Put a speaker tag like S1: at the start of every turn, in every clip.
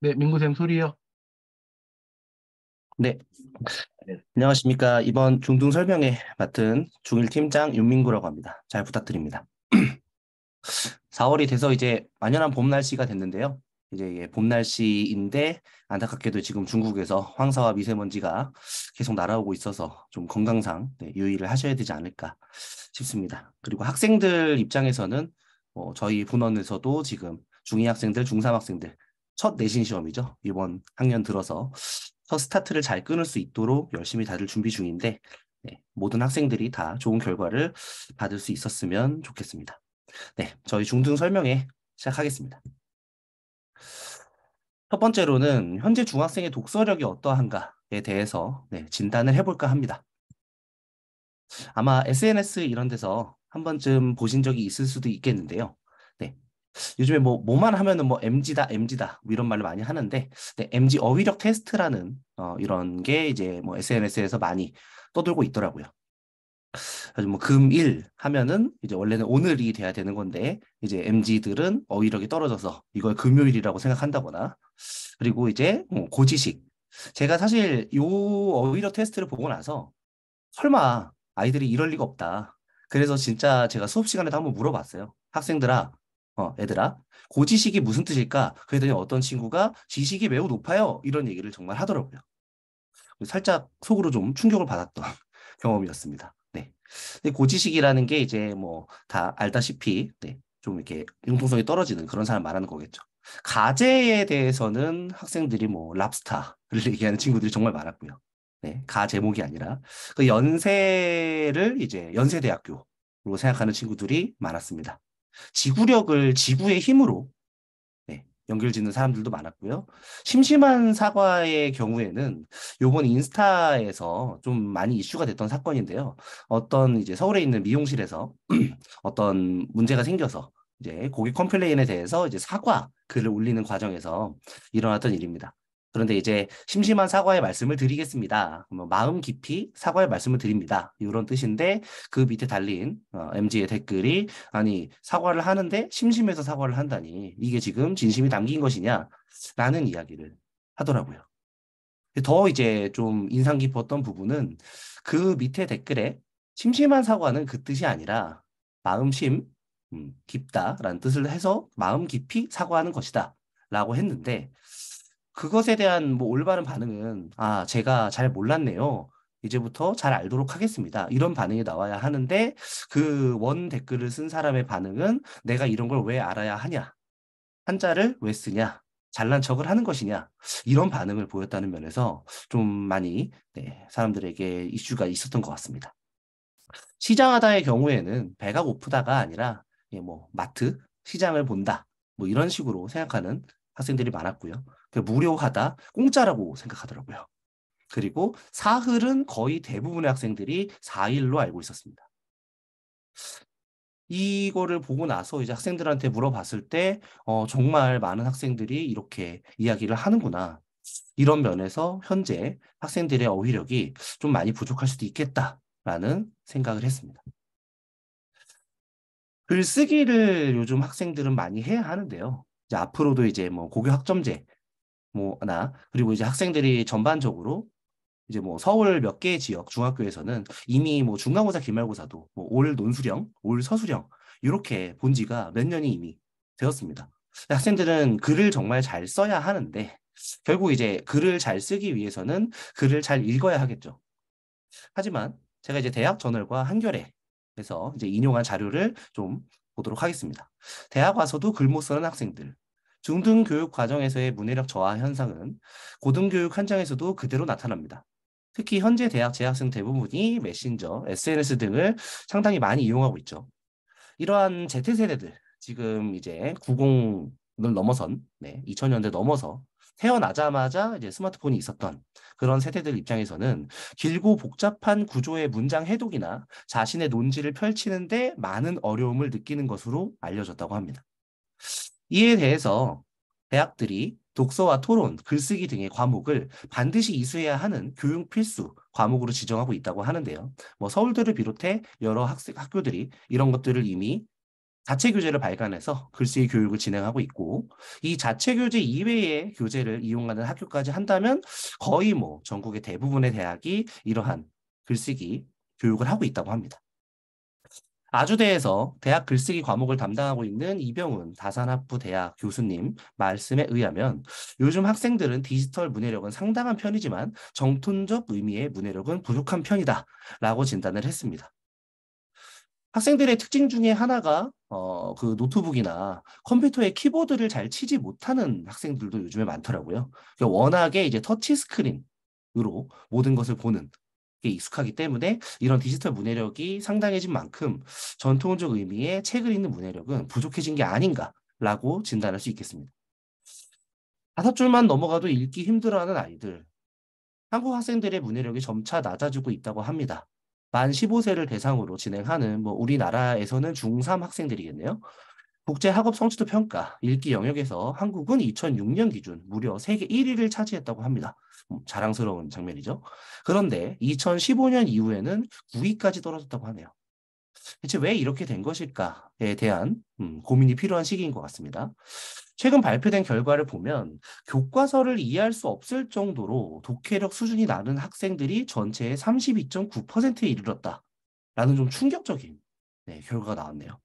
S1: 네, 민구쌤 소리요.
S2: 네, 안녕하십니까. 이번 중등 설명회 맡은 중일 팀장 윤민구라고 합니다. 잘 부탁드립니다. 4월이 돼서 이제 만연한 봄 날씨가 됐는데요. 이제 이게 봄 날씨인데 안타깝게도 지금 중국에서 황사와 미세먼지가 계속 날아오고 있어서 좀 건강상 유의를 하셔야 되지 않을까 싶습니다. 그리고 학생들 입장에서는 저희 분원에서도 지금 중2 학생들, 중3 학생들 첫 내신 시험이죠. 이번 학년 들어서 첫 스타트를 잘 끊을 수 있도록 열심히 다들 준비 중인데 모든 학생들이 다 좋은 결과를 받을 수 있었으면 좋겠습니다. 네, 저희 중등 설명회 시작하겠습니다. 첫 번째로는 현재 중학생의 독서력이 어떠한가에 대해서 진단을 해볼까 합니다. 아마 SNS 이런 데서 한 번쯤 보신 적이 있을 수도 있겠는데요. 네, 요즘에 뭐만 하면은 뭐 MG다, MG다 뭐 이런 말을 많이 하는데 MG 어휘력 테스트라는 이런 게 이제 뭐 SNS에서 많이 떠들고 있더라고요. 그래서 뭐 금일 하면은 이제 원래는 오늘이 돼야 되는 건데 이제 MZ들은 어휘력이 떨어져서 이걸 금요일이라고 생각한다거나 그리고 이제 고지식 제가 사실 요 어휘력 테스트를 보고 나서 설마 아이들이 이럴 리가 없다. 그래서 진짜 제가 수업 시간에도 한번 물어봤어요. 학생들아, 애들아, 고지식이 무슨 뜻일까? 그랬더니 어떤 친구가 지식이 매우 높아요. 이런 얘기를 정말 하더라고요. 살짝 속으로 좀 충격을 받았던 경험이었습니다. 네. 근데 고지식이라는 게 이제 뭐 다 알다시피 좀 이렇게 융통성이 떨어지는 그런 사람 말하는 거겠죠. 가제에 대해서는 학생들이 뭐 랍스타를 얘기하는 친구들이 정말 많았고요. 네, 가 제목이 아니라 그 연세를 이제 연세대학교로 생각하는 친구들이 많았습니다. 지구력을 지구의 힘으로 연결짓는 사람들도 많았고요. 심심한 사과의 경우에는 요번 인스타에서 좀 많이 이슈가 됐던 사건인데요. 어떤 이제 서울에 있는 미용실에서 어떤 문제가 생겨서 이제 고객 컴플레인에 대해서 이제 사과 글을 올리는 과정에서 일어났던 일입니다. 그런데 이제 심심한 사과의 말씀을 드리겠습니다. 뭐 마음 깊이 사과의 말씀을 드립니다. 이런 뜻인데 그 밑에 달린 MG의 댓글이 아니 사과를 하는데 심심해서 사과를 한다니 이게 지금 진심이 담긴 것이냐? 라는 이야기를 하더라고요. 더 이제 좀 인상 깊었던 부분은 그 밑에 댓글에 심심한 사과는 그 뜻이 아니라 마음심 깊다라는 뜻을 해서 마음 깊이 사과하는 것이다 라고 했는데 그것에 대한 뭐 올바른 반응은 아 제가 잘 몰랐네요. 이제부터 잘 알도록 하겠습니다. 이런 반응이 나와야 하는데 그 원 댓글을 쓴 사람의 반응은 내가 이런 걸 왜 알아야 하냐? 한자를 왜 쓰냐? 잘난 척을 하는 것이냐? 이런 반응을 보였다는 면에서 좀 많이 사람들에게 이슈가 있었던 것 같습니다. 시장하다의 경우에는 배가 고프다가 아니라 뭐 마트, 시장을 본다. 뭐 이런 식으로 생각하는 학생들이 많았고요. 무료하다, 공짜라고 생각하더라고요. 그리고 사흘은 거의 대부분의 학생들이 4일로 알고 있었습니다. 이거를 보고 나서 이제 학생들한테 물어봤을 때, 정말 많은 학생들이 이렇게 이야기를 하는구나. 이런 면에서 현재 학생들의 어휘력이 좀 많이 부족할 수도 있겠다라는 생각을 했습니다. 글쓰기를 요즘 학생들은 많이 해야 하는데요. 이제 앞으로도 이제 뭐 고교 학점제 뭐나 그리고 이제 학생들이 전반적으로 이제 뭐 서울 몇 개 지역 중학교에서는 이미 뭐 중간고사, 기말고사도 뭐올 논술형, 올 서술형 이렇게 본 지가 몇 년이 이미 되었습니다. 학생들은 글을 정말 잘 써야 하는데 결국 이제 글을 잘 쓰기 위해서는 글을 잘 읽어야 하겠죠. 하지만 제가 이제 대학 저널과 한겨레에서 이제 인용한 자료를 좀 보도록 하겠습니다. 대학 와서도 글 못 쓰는 학생들, 중등교육 과정에서의 문해력 저하 현상은 고등교육 현장에서도 그대로 나타납니다. 특히 현재 대학 재학생 대부분이 메신저, SNS 등을 상당히 많이 이용하고 있죠. 이러한 Z세대들, 지금 이제 90을 넘어선, 2000년대 넘어서 태어나자마자 이제 스마트폰이 있었던 그런 세대들 입장에서는 길고 복잡한 구조의 문장 해독이나 자신의 논지를 펼치는데 많은 어려움을 느끼는 것으로 알려졌다고 합니다. 이에 대해서 대학들이 독서와 토론, 글쓰기 등의 과목을 반드시 이수해야 하는 교육 필수 과목으로 지정하고 있다고 하는데요. 뭐 서울대를 비롯해 여러 학교들이 이런 것들을 이미 자체 교재를 발간해서 글쓰기 교육을 진행하고 있고, 이 자체 교재 이외의 교재를 이용하는 학교까지 한다면 거의 뭐 전국의 대부분의 대학이 이러한 글쓰기 교육을 하고 있다고 합니다. 아주대에서 대학 글쓰기 과목을 담당하고 있는 이병훈 다산학부 대학 교수님 말씀에 의하면 요즘 학생들은 디지털 문해력은 상당한 편이지만 정통적 의미의 문해력은 부족한 편이다라고 진단을 했습니다. 학생들의 특징 중에 하나가 그 노트북이나 컴퓨터의 키보드를 잘 치지 못하는 학생들도 요즘에 많더라고요. 그러니까 워낙에 이제 터치 스크린으로 모든 것을 보는 게 익숙하기 때문에 이런 디지털 문해력이 상당해진 만큼 전통적 의미의 책을 읽는 문해력은 부족해진 게 아닌가라고 진단할 수 있겠습니다. 5줄만 넘어가도 읽기 힘들어하는 아이들, 한국 학생들의 문해력이 점차 낮아지고 있다고 합니다. 만 15세를 대상으로 진행하는 뭐 우리나라에서는 중3 학생들이겠네요. 국제학업 성취도 평가 읽기 영역에서 한국은 2006년 기준 무려 세계 1위를 차지했다고 합니다. 자랑스러운 장면이죠. 그런데 2015년 이후에는 9위까지 떨어졌다고 하네요. 대체 왜 이렇게 된 것일까에 대한 고민이 필요한 시기인 것 같습니다. 최근 발표된 결과를 보면 교과서를 이해할 수 없을 정도로 독해력 수준이 낮은 학생들이 전체의 32.9%에 이르렀다라는 좀 충격적인 결과가 나왔네요.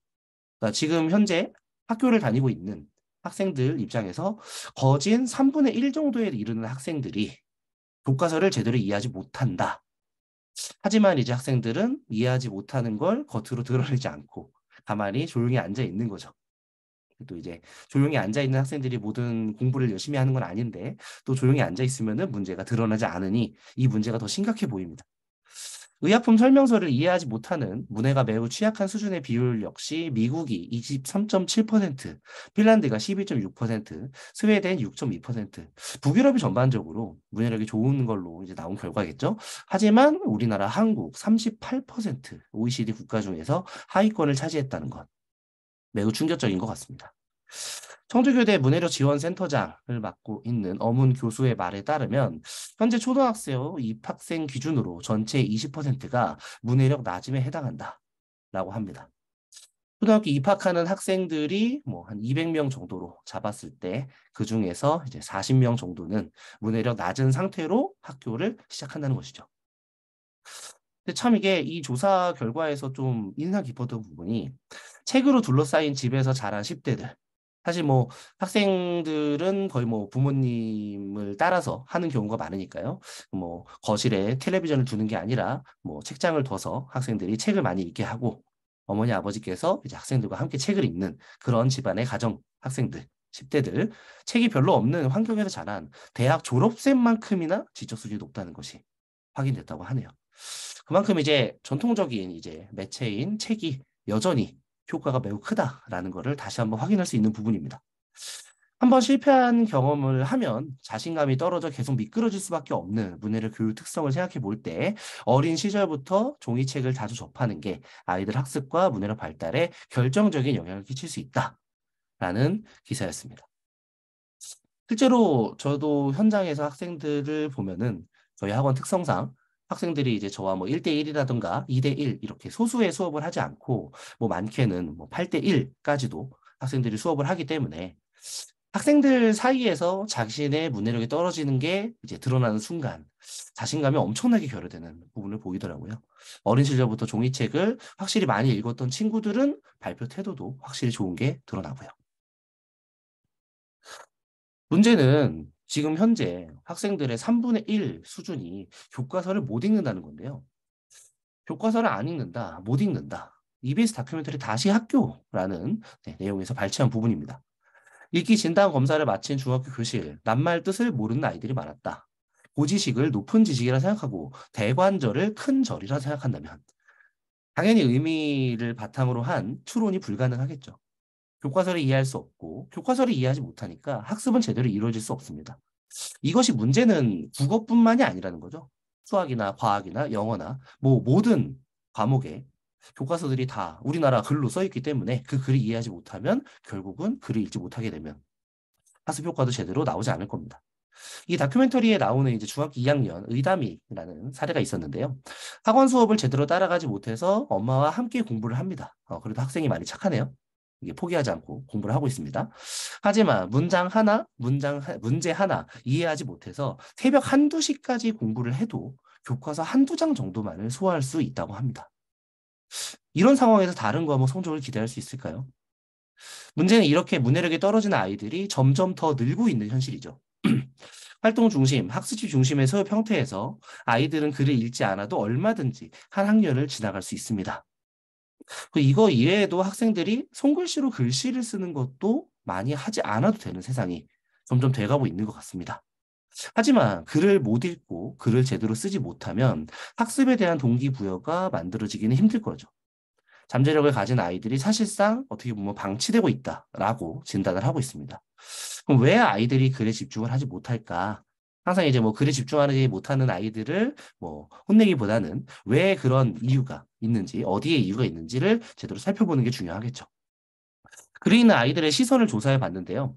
S2: 그러니까 지금 현재 학교를 다니고 있는 학생들 입장에서 거진 3분의 1 정도에 이르는 학생들이 교과서를 제대로 이해하지 못한다. 하지만 이제 학생들은 이해하지 못하는 걸 겉으로 드러내지 않고 가만히 조용히 앉아 있는 거죠. 또 이제 조용히 앉아 있는 학생들이 모든 공부를 열심히 하는 건 아닌데 또 조용히 앉아 있으면은 문제가 드러나지 않으니 이 문제가 더 심각해 보입니다. 의약품 설명서를 이해하지 못하는 문해가 매우 취약한 수준의 비율 역시 미국이 23.7%, 핀란드가 12.6%, 스웨덴 6.2%, 북유럽이 전반적으로 문해력이 좋은 걸로 이제 나온 결과겠죠. 하지만 우리나라 한국 38% OECD 국가 중에서 하위권을 차지했다는 것 매우 충격적인 것 같습니다. 청주교대 문해력 지원센터장을 맡고 있는 어문 교수의 말에 따르면 현재 초등학생 입학생 기준으로 전체 20%가 문해력 낮음에 해당한다라고 합니다. 초등학교 입학하는 학생들이 뭐 한 200명 정도로 잡았을 때 그중에서 이제 40명 정도는 문해력 낮은 상태로 학교를 시작한다는 것이죠. 근데 참 이게 이 조사 결과에서 좀 인상 깊었던 부분이 책으로 둘러싸인 집에서 자란 10대들. 사실 뭐 학생들은 거의 뭐 부모님을 따라서 하는 경우가 많으니까요. 뭐 거실에 텔레비전을 두는 게 아니라 뭐 책장을 둬서 학생들이 책을 많이 읽게 하고 어머니 아버지께서 이제 학생들과 함께 책을 읽는 그런 집안의 가정 학생들, 10대들 책이 별로 없는 환경에서 자란 대학 졸업생만큼이나 지적 수준이 높다는 것이 확인됐다고 하네요. 그만큼 이제 전통적인 이제 매체인 책이 여전히 효과가 매우 크다라는 것을 다시 한번 확인할 수 있는 부분입니다. 한번 실패한 경험을 하면 자신감이 떨어져 계속 미끄러질 수밖에 없는 문해력 교육 특성을 생각해 볼 때 어린 시절부터 종이책을 자주 접하는 게 아이들 학습과 문해력 발달에 결정적인 영향을 끼칠 수 있다라는 기사였습니다. 실제로 저도 현장에서 학생들을 보면은 저희 학원 특성상 학생들이 이제 저와 뭐 1대1이라든가 2대1 이렇게 소수의 수업을 하지 않고 뭐 많게는 뭐 8대1까지도 학생들이 수업을 하기 때문에 학생들 사이에서 자신의 문해력이 떨어지는 게 이제 드러나는 순간 자신감이 엄청나게 결여되는 부분을 보이더라고요. 어린 시절부터 종이책을 확실히 많이 읽었던 친구들은 발표 태도도 확실히 좋은 게 드러나고요. 문제는 지금 현재 학생들의 3분의 1 수준이 교과서를 못 읽는다는 건데요. 교과서를 안 읽는다, 못 읽는다. EBS 다큐멘터리 다시 학교라는 내용에서 발췌한 부분입니다. 읽기 진단 검사를 마친 중학교 교실, 낱말 뜻을 모르는 아이들이 많았다. 고지식을 높은 지식이라 생각하고 대관절을 큰 절이라 생각한다면 당연히 의미를 바탕으로 한 추론이 불가능하겠죠. 교과서를 이해할 수 없고 교과서를 이해하지 못하니까 학습은 제대로 이루어질 수 없습니다. 이것이 문제는 국어뿐만이 아니라는 거죠. 수학이나 과학이나 영어나 뭐 모든 과목에 교과서들이 다 우리나라 글로 써 있기 때문에 그 글을 이해하지 못하면 결국은 글을 읽지 못하게 되면 학습 효과도 제대로 나오지 않을 겁니다. 이 다큐멘터리에 나오는 이제 중학교 2학년 의담이라는 사례가 있었는데요. 학원 수업을 제대로 따라가지 못해서 엄마와 함께 공부를 합니다. 그래도 학생이 많이 착하네요. 이게 포기하지 않고 공부를 하고 있습니다. 하지만 문제 하나 이해하지 못해서 새벽 한두 시까지 공부를 해도 교과서 한두 장 정도만을 소화할 수 있다고 합니다. 이런 상황에서 다른 과목 성적을 기대할 수 있을까요? 문제는 이렇게 문해력이 떨어지는 아이들이 점점 더 늘고 있는 현실이죠. 활동 중심, 학습지 중심의 수업 형태에서 아이들은 글을 읽지 않아도 얼마든지 한 학년을 지나갈 수 있습니다. 이거 이외에도 학생들이 손글씨로 글씨를 쓰는 것도 많이 하지 않아도 되는 세상이 점점 돼가고 있는 것 같습니다. 하지만 글을 못 읽고 글을 제대로 쓰지 못하면 학습에 대한 동기부여가 만들어지기는 힘들 거죠. 잠재력을 가진 아이들이 사실상 어떻게 보면 방치되고 있다라고 진단을 하고 있습니다. 그럼 왜 아이들이 글에 집중을 하지 못할까? 항상 이제 뭐 글에 집중하지 못하는 아이들을 뭐 혼내기보다는 왜 그런 이유가 있는지, 어디에 이유가 있는지를 제대로 살펴보는 게 중요하겠죠. 글이 있는 아이들의 시선을 조사해 봤는데요.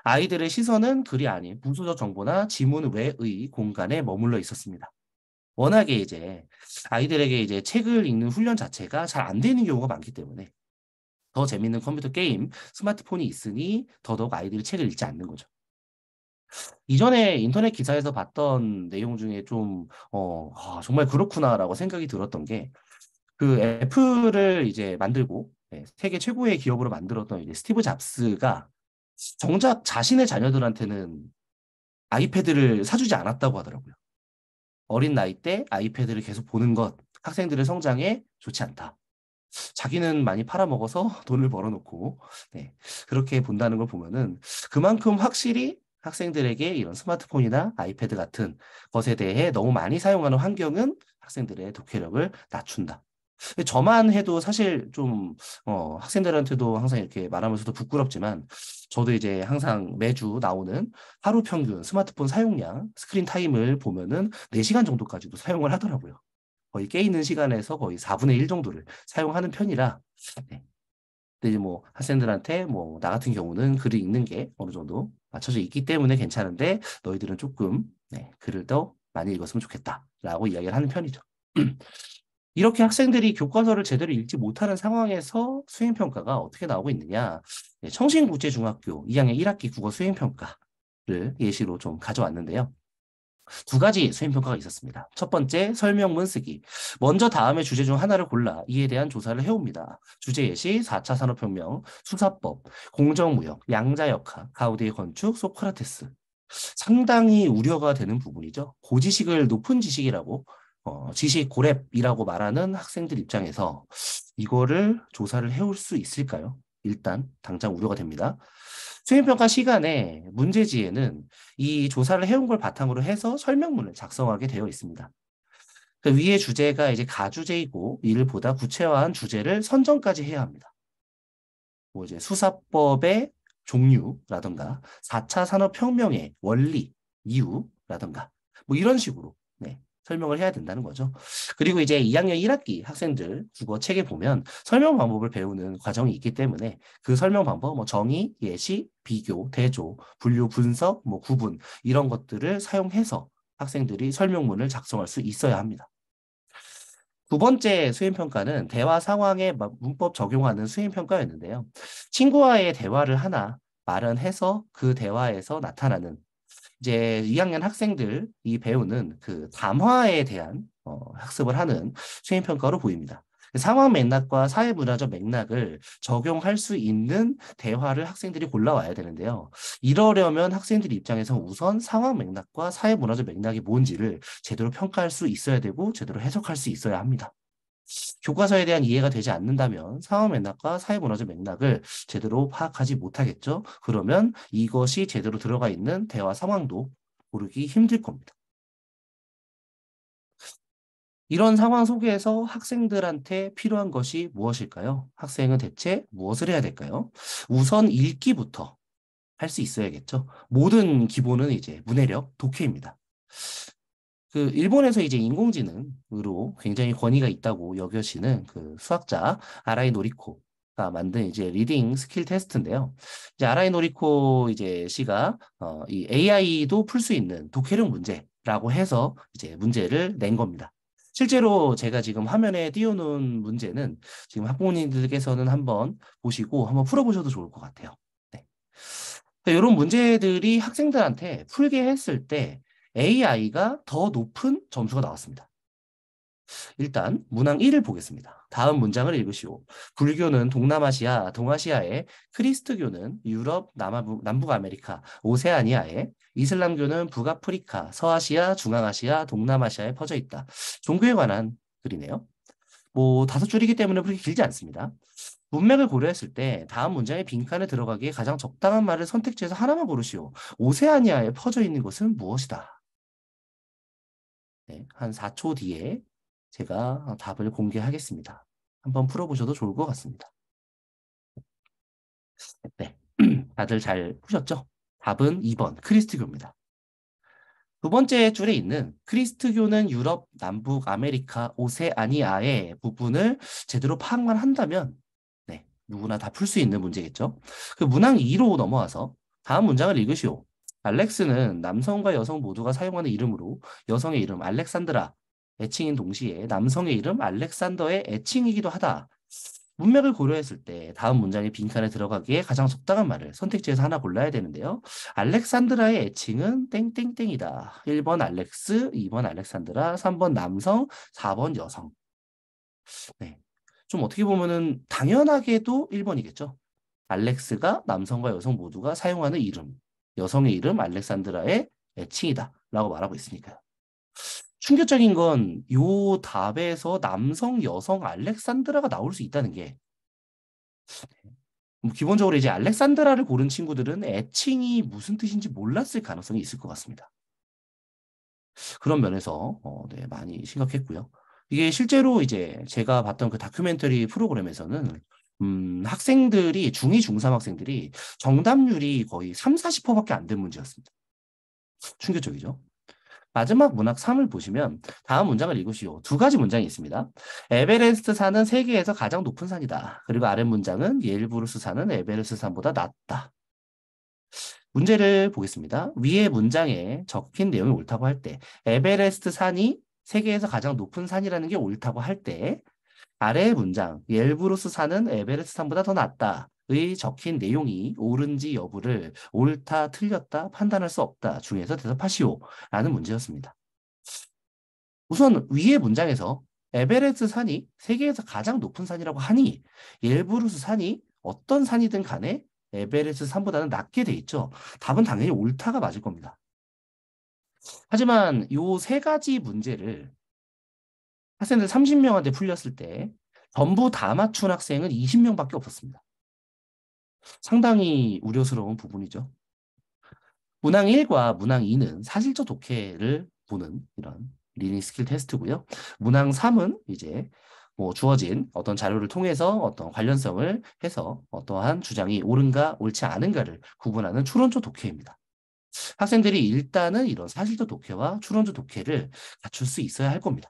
S2: 아이들의 시선은 글이 아닌 부수적 정보나 지문 외의 공간에 머물러 있었습니다. 워낙에 이제 아이들에게 이제 책을 읽는 훈련 자체가 잘 안 되는 경우가 많기 때문에 더 재밌는 컴퓨터 게임, 스마트폰이 있으니 더더욱 아이들이 책을 읽지 않는 거죠. 이전에 인터넷 기사에서 봤던 내용 중에 좀, 정말 그렇구나라고 생각이 들었던 게, 그 애플을 이제 만들고, 세계 최고의 기업으로 만들었던 이제 스티브 잡스가 정작 자신의 자녀들한테는 아이패드를 사주지 않았다고 하더라고요. 어린 나이 때 아이패드를 계속 보는 것, 학생들의 성장에 좋지 않다. 자기는 많이 팔아먹어서 돈을 벌어놓고, 네, 그렇게 본다는 걸 보면은 그만큼 확실히 학생들에게 이런 스마트폰이나 아이패드 같은 것에 대해 너무 많이 사용하는 환경은 학생들의 독해력을 낮춘다. 저만 해도 사실 좀, 학생들한테도 항상 이렇게 말하면서도 부끄럽지만, 저도 이제 항상 매주 나오는 하루 평균 스마트폰 사용량, 스크린 타임을 보면은 4시간 정도까지도 사용을 하더라고요. 거의 깨 있는 시간에서 거의 4분의 1 정도를 사용하는 편이라, 네. 근데 이제 뭐 학생들한테 뭐 나 같은 경우는 글을 읽는 게 어느 정도 맞춰져 있기 때문에 괜찮은데 너희들은 조금 글을 더 많이 읽었으면 좋겠다라고 이야기를 하는 편이죠. 이렇게 학생들이 교과서를 제대로 읽지 못하는 상황에서 수행평가가 어떻게 나오고 있느냐. 청신국제중학교 2학년 1학기 국어 수행평가를 예시로 좀 가져왔는데요. 두 가지 수행평가가 있었습니다. 첫 번째, 설명문 쓰기. 먼저 다음의 주제 중 하나를 골라 이에 대한 조사를 해옵니다. 주제 예시, 4차 산업혁명, 수사법, 공정무역, 양자역학, 가우디의 건축, 소크라테스. 상당히 우려가 되는 부분이죠. 고지식을 높은 지식이라고, 지식 고렙이라고 말하는 학생들 입장에서 이거를 조사를 해올 수 있을까요? 일단 당장 우려가 됩니다. 수행평가 시간에 문제지에는 이 조사를 해온 걸 바탕으로 해서 설명문을 작성하게 되어 있습니다. 그 위의 주제가 이제 가주제이고 이를 보다 구체화한 주제를 선정까지 해야 합니다. 뭐 이제 수사법의 종류라든가 4차 산업혁명의 원리, 이유라든가 뭐 이런 식으로 설명을 해야 된다는 거죠. 그리고 이제 2학년 1학기 학생들 국어 책에 보면 설명 방법을 배우는 과정이 있기 때문에 그 설명 방법, 뭐 정의, 예시, 비교, 대조, 분류, 분석, 뭐 구분 이런 것들을 사용해서 학생들이 설명문을 작성할 수 있어야 합니다. 두 번째 수행평가는 대화 상황에 문법 적용하는 수행평가였는데요. 친구와의 대화를 하나 마련해서 그 대화에서 나타나는 이제 2학년 학생들이 배우는 그 담화에 대한 학습을 하는 수행평가로 보입니다. 상황 맥락과 사회문화적 맥락을 적용할 수 있는 대화를 학생들이 골라와야 되는데요. 이러려면 학생들 입장에서 우선 상황 맥락과 사회문화적 맥락이 뭔지를 제대로 평가할 수 있어야 되고 제대로 해석할 수 있어야 합니다. 교과서에 대한 이해가 되지 않는다면 상황 맥락과 사회문화적 맥락을 제대로 파악하지 못하겠죠. 그러면 이것이 제대로 들어가 있는 대화 상황도 고르기 힘들 겁니다. 이런 상황 속에서 학생들한테 필요한 것이 무엇일까요? 학생은 대체 무엇을 해야 될까요? 우선 읽기부터 할 수 있어야겠죠. 모든 기본은 이제 문해력, 독해입니다. 그 일본에서 이제 인공지능으로 굉장히 권위가 있다고 여겨지는 그 수학자 아라이 노리코가 만든 이제 리딩 스킬 테스트인데요. 이제 아라이 노리코 이제 씨가 이 AI도 풀 수 있는 독해력 문제라고 해서 이제 문제를 낸 겁니다. 실제로 제가 지금 화면에 띄워놓은 문제는 지금 학부모님들께서는 한번 보시고 한번 풀어보셔도 좋을 것 같아요. 네. 이런 문제들이 학생들한테 풀게 했을 때 AI가 더 높은 점수가 나왔습니다. 일단 문항 1을 보겠습니다. 다음 문장을 읽으시오. 불교는 동남아시아, 동아시아에, 크리스트교는 유럽, 남북 아메리카, 오세아니아에, 이슬람교는 북아프리카, 서아시아, 중앙아시아, 동남아시아에 퍼져 있다. 종교에 관한 글이네요. 뭐 5줄이기 때문에 그렇게 길지 않습니다. 문맥을 고려했을 때 다음 문장의 빈칸에 들어가기에 가장 적당한 말을 선택지에서 하나만 고르시오. 오세아니아에 퍼져 있는 것은 무엇이다? 네, 한 4초 뒤에 제가 답을 공개하겠습니다. 한번 풀어보셔도 좋을 것 같습니다. 네, 다들 잘 푸셨죠? 답은 2번 크리스트교입니다. 두 번째 줄에 있는 크리스트교는 유럽, 남북, 아메리카, 오세아니아의 부분을 제대로 파악만 한다면 네, 누구나 다 풀 수 있는 문제겠죠. 그 문항 2로 넘어와서 다음 문장을 읽으시오. 알렉스는 남성과 여성 모두가 사용하는 이름으로 여성의 이름 알렉산드라, 애칭인 동시에 남성의 이름 알렉산더의 애칭이기도 하다. 문맥을 고려했을 때 다음 문장의 빈칸에 들어가기에 가장 적당한 말을 선택지에서 하나 골라야 되는데요. 알렉산드라의 애칭은 땡땡땡이다. 1번 알렉스, 2번 알렉산드라, 3번 남성, 4번 여성. 네. 좀 어떻게 보면은 당연하게도 1번이겠죠. 알렉스가 남성과 여성 모두가 사용하는 이름, 여성의 이름 알렉산드라의 애칭이다. 라고 말하고 있으니까요. 충격적인 건 요 답에서 남성, 여성 알렉산드라가 나올 수 있다는 게 기본적으로 이제 알렉산드라를 고른 친구들은 애칭이 무슨 뜻인지 몰랐을 가능성이 있을 것 같습니다. 그런 면에서 네, 많이 심각했고요. 이게 실제로 이제 제가 봤던 그 다큐멘터리 프로그램에서는 학생들이 중2, 중3 학생들이 정답률이 거의 3, 40%밖에 안 된 문제였습니다. 충격적이죠. 마지막 문학 3을 보시면 다음 문장을 읽으시오. 두 가지 문장이 있습니다. 에베레스트 산은 세계에서 가장 높은 산이다. 그리고 아랫 문장은 예일브루스 산은 에베레스트 산보다 낮다. 문제를 보겠습니다. 위의 문장에 적힌 내용이 옳다고 할 때, 에베레스트 산이 세계에서 가장 높은 산이라는 게 옳다고 할 때, 아래의 문장, 엘브루스 산은 에베레스트 산보다 더 낮다. 의 적힌 내용이 옳은지 여부를 옳다, 틀렸다, 판단할 수 없다 중에서 대답하시오. 라는 문제였습니다. 우선 위의 문장에서 에베레스트 산이 세계에서 가장 높은 산이라고 하니 엘브루스 산이 어떤 산이든 간에 에베레스트 산보다는 낮게 돼 있죠. 답은 당연히 옳다가 맞을 겁니다. 하지만 요 세 가지 문제를 학생들 30명한테 풀렸을 때 전부 다 맞춘 학생은 20명밖에 없었습니다. 상당히 우려스러운 부분이죠. 문항 1과 문항 2는 사실적 독해를 보는 이런 리딩 스킬 테스트고요. 문항 3은 이제 뭐 주어진 어떤 자료를 통해서 어떤 관련성을 해서 어떠한 주장이 옳은가 옳지 않은가를 구분하는 추론적 독해입니다. 학생들이 일단은 이런 사실적 독해와 추론적 독해를 갖출 수 있어야 할 겁니다.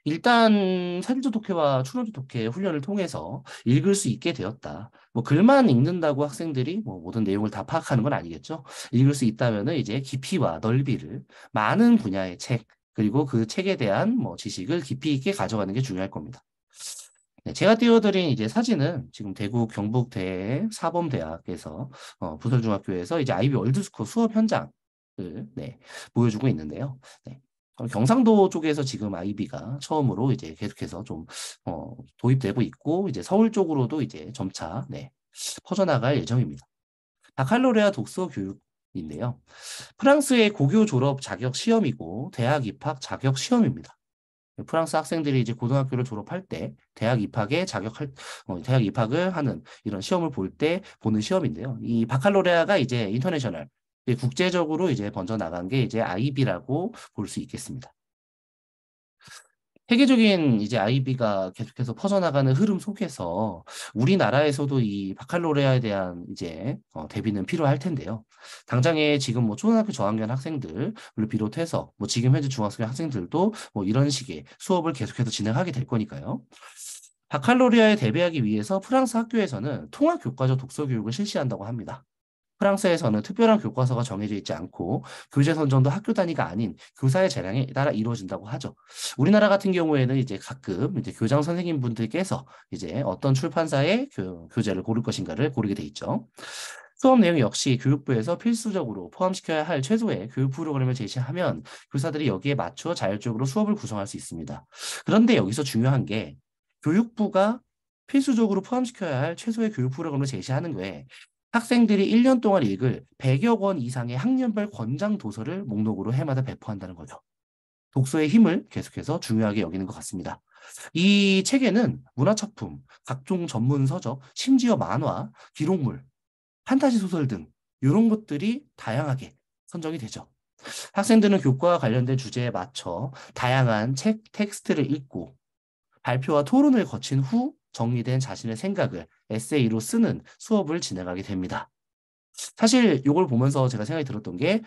S2: 일단 사실적 독해와 추론적 독해 훈련을 통해서 읽을 수 있게 되었다. 뭐 글만 읽는다고 학생들이 뭐 모든 내용을 다 파악하는 건 아니겠죠. 읽을 수 있다면은 이제 깊이와 넓이를 많은 분야의 책 그리고 그 책에 대한 뭐 지식을 깊이 있게 가져가는 게 중요할 겁니다. 네, 제가 띄워드린 이제 사진은 지금 대구 경북대 사범대학에서 부설중학교에서 이제 아이비 월드스쿨 수업 현장을 네, 보여주고 있는데요. 네. 경상도 쪽에서 지금 아이비가 처음으로 이제 계속해서 좀 도입되고 있고 이제 서울 쪽으로도 이제 점차 네, 퍼져나갈 예정입니다. 바칼로레아 독서 교육인데요. 프랑스의 고교 졸업 자격 시험이고 대학 입학 자격 시험입니다. 프랑스 학생들이 이제 고등학교를 졸업할 때 대학 입학을 하는 이런 시험을 볼 때 보는 시험인데요. 이 바칼로레아가 이제 인터내셔널 국제적으로 이제 번져 나간 게 이제 아이비라고 볼 수 있겠습니다. 세계적인 이제 아이비가 계속해서 퍼져나가는 흐름 속에서 우리나라에서도 이 바칼로레아에 대한 이제 대비는 필요할 텐데요. 당장에 지금 뭐 초등학교 저학년 학생들을 비롯해서 뭐 지금 현재 중학생 학생들도 뭐 이런 식의 수업을 계속해서 진행하게 될 거니까요. 바칼로레아에 대비하기 위해서 프랑스 학교에서는 통합 교과적 독서 교육을 실시한다고 합니다. 프랑스에서는 특별한 교과서가 정해져 있지 않고 교재 선정도 학교 단위가 아닌 교사의 재량에 따라 이루어진다고 하죠. 우리나라 같은 경우에는 이제 가끔 이제 교장 선생님분들께서 이제 어떤 출판사의 교재를 고를 것인가를 고르게 돼 있죠. 수업 내용 역시 교육부에서 필수적으로 포함시켜야 할 최소의 교육 프로그램을 제시하면 교사들이 여기에 맞춰 자율적으로 수업을 구성할 수 있습니다. 그런데 여기서 중요한 게 교육부가 필수적으로 포함시켜야 할 최소의 교육 프로그램을 제시하는 거에 학생들이 1년 동안 읽을 100여 권 이상의 학년별 권장 도서를 목록으로 해마다 배포한다는 거죠. 독서의 힘을 계속해서 중요하게 여기는 것 같습니다. 이 책에는 문화작품, 각종 전문 서적, 심지어 만화, 기록물, 판타지 소설 등 이런 것들이 다양하게 선정이 되죠. 학생들은 교과와 관련된 주제에 맞춰 다양한 책 텍스트를 읽고 발표와 토론을 거친 후 정리된 자신의 생각을 에세이로 쓰는 수업을 진행하게 됩니다. 사실 이걸 보면서 제가 생각이 들었던 게